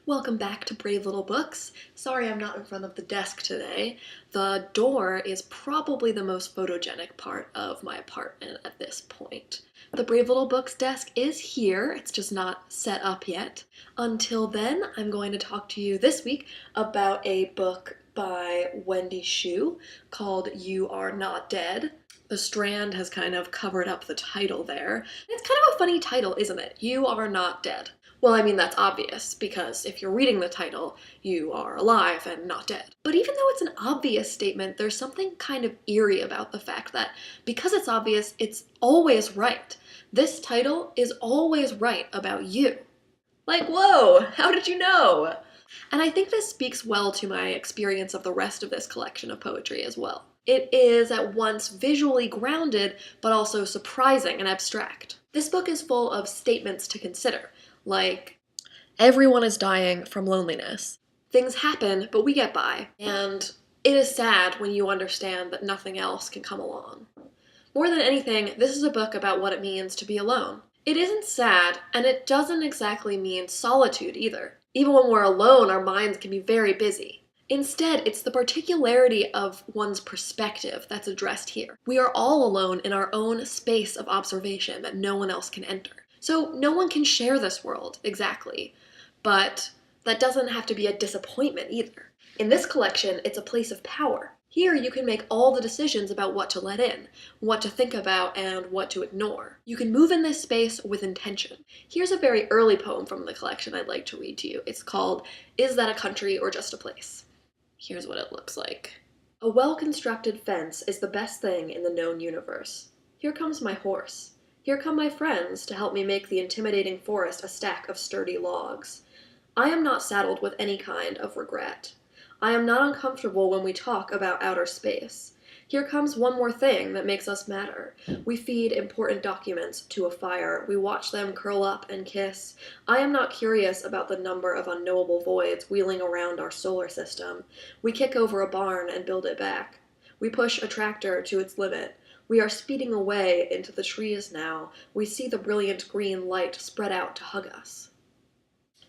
Welcome back to Brave Little Books. Sorry I'm not in front of the desk today. The door is probably the most photogenic part of my apartment at this point. The Brave Little Books desk is here, it's just not set up yet. Until then, I'm going to talk to you this week about a book by Wendy Xu called You Are Not Dead. The Strand has kind of covered up the title there. It's kind of a funny title, isn't it? You Are Not Dead. Well, I mean, that's obvious, because if you're reading the title, you are alive and not dead. But even though it's an obvious statement, there's something kind of eerie about the fact that because it's obvious, it's always right. This title is always right about you. Like, whoa, how did you know? And I think this speaks well to my experience of the rest of this collection of poetry as well. It is at once visually grounded, but also surprising and abstract. This book is full of statements to consider, like, everyone is dying from loneliness. Things happen, but we get by. And it is sad when you understand that nothing else can come along. More than anything, this is a book about what it means to be alone. It isn't sad, and it doesn't exactly mean solitude either. Even when we're alone, our minds can be very busy. Instead, it's the particularity of one's perspective that's addressed here. We are all alone in our own space of observation that no one else can enter. So no one can share this world, exactly. But that doesn't have to be a disappointment either. In this collection, it's a place of power. Here you can make all the decisions about what to let in, what to think about, and what to ignore. You can move in this space with intention. Here's a very early poem from the collection I'd like to read to you. It's called, Is That a Country or Just a Place? Here's what it looks like. A well-constructed fence is the best thing in the known universe. Here comes my horse. Here come my friends to help me make the intimidating forest a stack of sturdy logs. I am not saddled with any kind of regret. I am not uncomfortable when we talk about outer space. Here comes one more thing that makes us matter. We feed important documents to a fire. We watch them curl up and kiss. I am not curious about the number of unknowable voids wheeling around our solar system. We kick over a barn and build it back. We push a tractor to its limit. We are speeding away into the trees now. We see the brilliant green light spread out to hug us.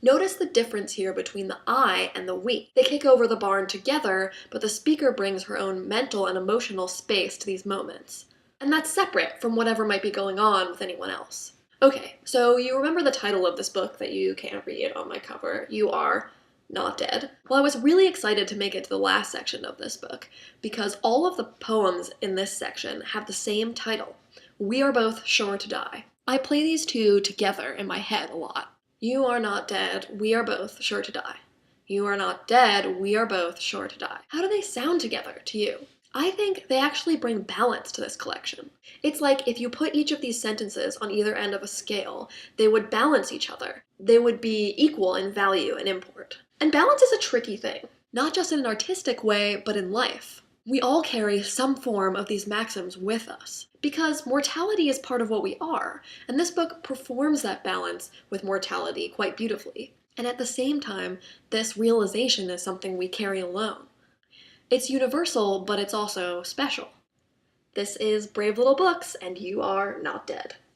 Notice the difference here between the I and the we. They kick over the barn together, but the speaker brings her own mental and emotional space to these moments. And that's separate from whatever might be going on with anyone else. Okay, so you remember the title of this book that you can't read on my cover. You Are Not Dead. Well, I was really excited to make it to the last section of this book, because all of the poems in this section have the same title. We Are Both Sure to Die. I play these two together in my head a lot. You are not dead, we are both sure to die. You are not dead, we are both sure to die. How do they sound together to you? I think they actually bring balance to this collection. It's like if you put each of these sentences on either end of a scale, they would balance each other. They would be equal in value and import. And balance is a tricky thing, not just in an artistic way, but in life. We all carry some form of these maxims with us, because mortality is part of what we are, and this book performs that balance with mortality quite beautifully. And at the same time, this realization is something we carry alone. It's universal, but it's also special. This is Brave Little Books, and you are not dead.